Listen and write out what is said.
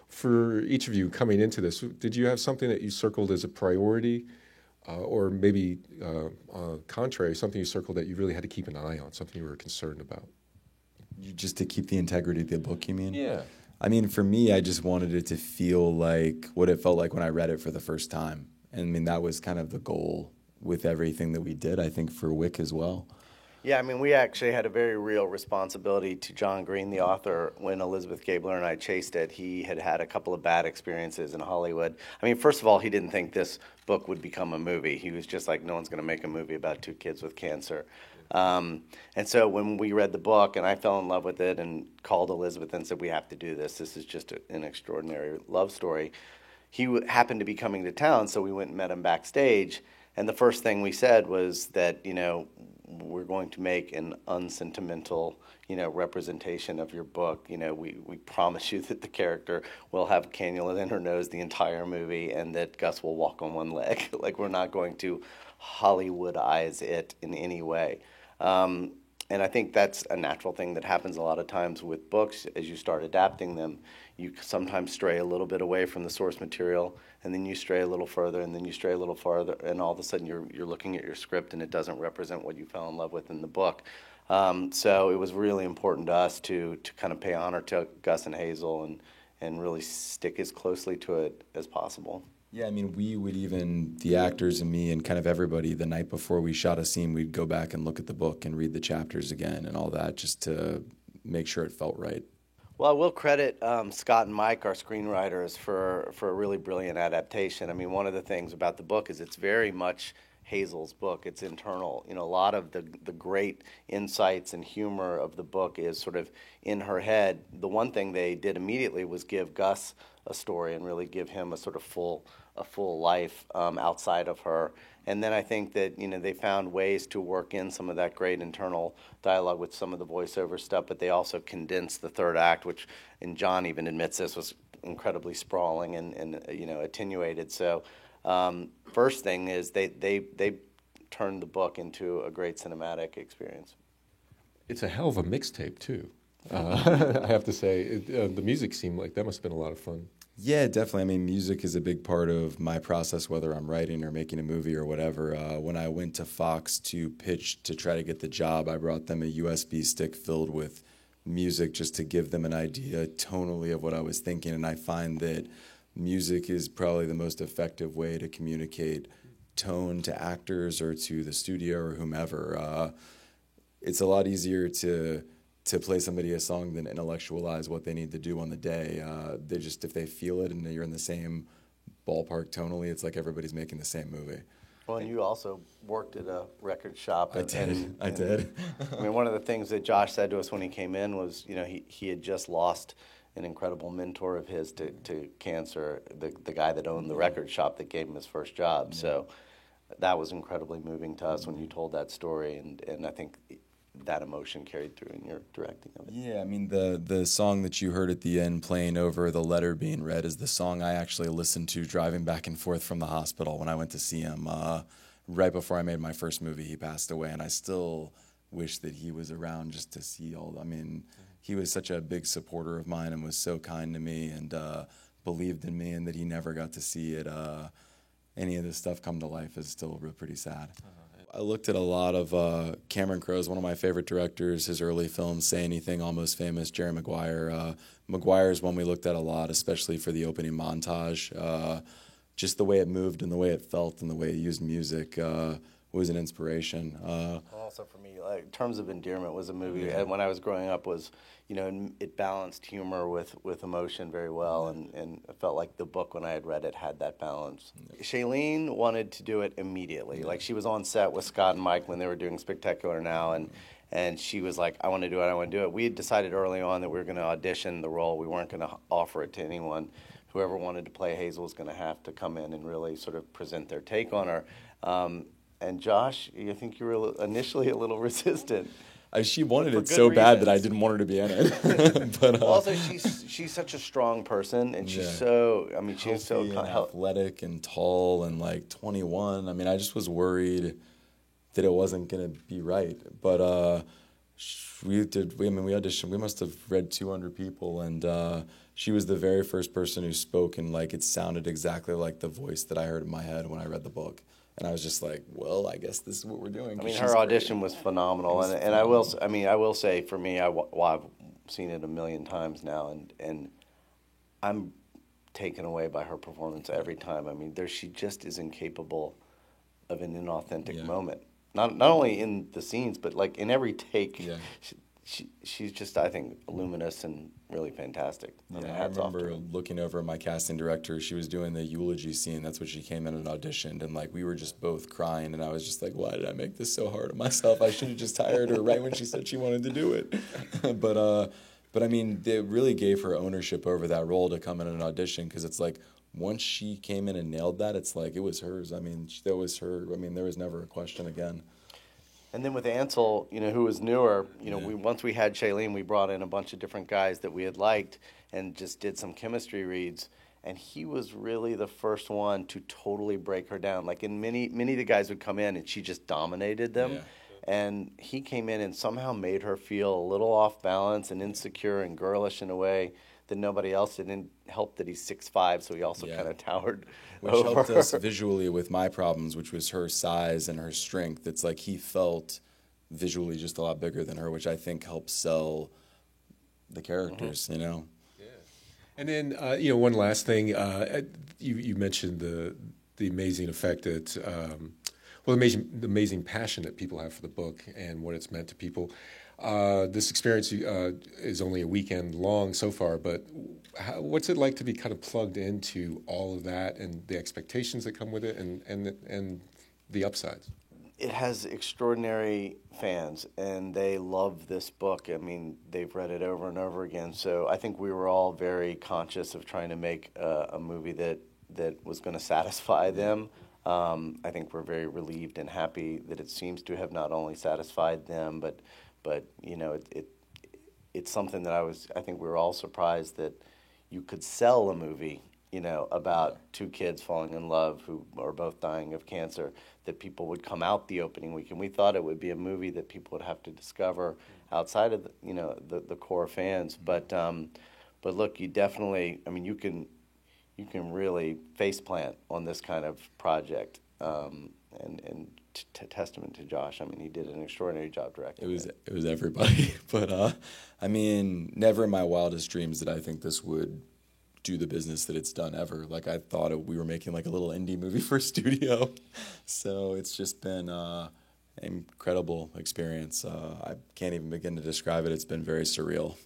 For each of you coming into this, did you have something that you circled as a priority, or maybe contrary, something you circled that you really had to keep an eye on, something you were concerned about? Just to keep the integrity of the book, you mean? Yeah. I mean, for me, I just wanted it to feel like what it felt like when I read it for the first time. And I mean, that was kind of the goal with everything that we did, I think, for Wick as well. Yeah, I mean, we actually had a very real responsibility to John Green, the author. When Elizabeth Gabler and I chased it, he had had a couple of bad experiences in Hollywood. I mean, first of all, he didn't think this book would become a movie. He was just like, no one's going to make a movie about two kids with cancer. And so when we read the book, and I fell in love with it and called Elizabeth and said, we have to do this. This is just an extraordinary love story. He happened to be coming to town, so we went and met him backstage. And the first thing we said was that, we're going to make an unsentimental, representation of your book. We promise you that the character will have a cannula in her nose the entire movie and that Gus will walk on one leg. Like, we're not going to Hollywoodize it in any way. And I think that's a natural thing that happens a lot of times with books. As you start adapting them, you sometimes stray a little bit away from the source material, and then you stray a little further, and then you stray a little farther, and all of a sudden you're looking at your script and it doesn't represent what you fell in love with in the book. So it was really important to us to kind of pay honor to Gus and Hazel and really stick as closely to it as possible. Yeah, I mean, we would even, the actors and me and kind of everybody, the night before we shot a scene, we'd go back and look at the book and read the chapters again and all that just to make sure it felt right. Well, I will credit Scott and Mike, our screenwriters, for a really brilliant adaptation. I mean, one of the things about the book is it's very much Hazel's book. It's internal. A lot of the great insights and humor of the book is sort of in her head. The one thing they did immediately was give Gus a story and really give him a sort of full life outside of her. And then I think that they found ways to work in some of that great internal dialogue with some of the voiceover stuff, but they also condensed the third act, which, and John even admits this, was incredibly sprawling and attenuated. So first thing is they turned the book into a great cinematic experience. It's a hell of a mixtape too. I have to say, the music seemed like that must have been a lot of fun. Yeah, definitely. I mean, music is a big part of my process, whether I'm writing or making a movie or whatever. When I went to Fox to pitch to try to get the job, I brought them a USB stick filled with music just to give them an idea tonally of what I was thinking. And I find that music is probably the most effective way to communicate tone to actors or to the studio or whomever. It's a lot easier to play somebody a song than intellectualize what they need to do on the day. They just, if they feel it and you're in the same ballpark tonally, it's like everybody's making the same movie. Well, and you also worked at a record shop. I did. I mean, one of the things that Josh said to us when he came in was, he had just lost an incredible mentor of his to cancer, the guy that owned the record shop that gave him his first job. So that was incredibly moving to us when you told that story, and I think that emotion carried through in your directing of it. Yeah, I mean, the song that you heard at the end playing over the letter being read is the song I actually listened to driving back and forth from the hospital when I went to see him. Right before I made my first movie, he passed away, and I still wish that he was around just to see he was such a big supporter of mine and was so kind to me and believed in me, and that he never got to see it. Any of this stuff come to life is still pretty sad. I looked at a lot of Cameron Crowe's one of my favorite directors, his early films, Say Anything, Almost Famous, Jerry Maguire. Maguire's one we looked at a lot, especially for the opening montage. Just the way it moved and the way it felt and the way it used music was an inspiration. Also for me, like Terms of Endearment was a movie, and when I was growing up was, it balanced humor with emotion very well, and I felt like the book when I had read it had that balance. Shailene wanted to do it immediately. Like, she was on set with Scott and Mike when they were doing Spectacular Now, and she was like, I want to do it. We had decided early on that we were going to audition the role. We weren't going to offer it to anyone. Whoever wanted to play Hazel was going to have to come in and really sort of present their take on her. And Josh, I think you were initially a little resistant. She wanted it so bad that I didn't want her to be in it. But also, she's such a strong person, and she's so. I mean, she's so athletic and tall and like 21. I mean, I just was worried that it wasn't going to be right. But we auditioned. We must have read 200 people, and she was the very first person who spoke, and like it sounded exactly like the voice that I heard in my head when I read the book. And I was just like, well, I guess this is what we're doing. I mean, She's her audition was phenomenal, was and I will say for me, well, I've seen it a million times now, and I'm taken away by her performance every time. I mean, she just is incapable of an inauthentic moment. Not only in the scenes, but like in every take. Yeah. She's just, I think, luminous and really fantastic. Yeah, I remember looking over at my casting director. She was doing the eulogy scene. That's what she came in and auditioned, and like we were just both crying. And I was just like, "Why did I make this so hard on myself? I should have just hired her right when she said she wanted to do it." But I mean, they really gave her ownership over that role to come in and audition, because it's like once she came in and nailed that, it's like it was hers. I mean, that was her. I mean, there was never a question again. And then with Ansel, who was newer, once we had Shailene, we brought in a bunch of different guys that we had liked and just did some chemistry reads. And he was really the first one to totally break her down. Like in many of the guys would come in and she just dominated them. Yeah. And he came in and somehow made her feel a little off balance and insecure and girlish in a way that nobody else did. And helped that he's 6'5", so he also kind of towered which over helped her. us visually with my problems, which was her size and her strength. It's like he felt visually just a lot bigger than her, which I think helps sell the characters, Yeah. And then, one last thing. You mentioned the amazing effect that, the amazing passion that people have for the book and what it's meant to people. This experience is only a weekend long so far, but what's it like to be kind of plugged into all of that and the expectations that come with it and the upsides? It has extraordinary fans, and they love this book. I mean, they've read it over and over again. So I think we were all very conscious of trying to make a movie that was going to satisfy them. I think we're very relieved and happy that it seems to have not only satisfied them, but it's something that I think we were all surprised that you could sell a movie, about two kids falling in love who are both dying of cancer, that people would come out the opening weekend. We thought it would be a movie that people would have to discover outside of the core fans. But look, you definitely, I mean, you can really faceplant on this kind of project, and testament to Josh. I mean, he did an extraordinary job directing. It was everybody, but I mean, never in my wildest dreams did I think this would do the business that it's done ever. Like I thought we were making like a little indie movie for studio, so it's just been an incredible experience. I can't even begin to describe it. It's been very surreal.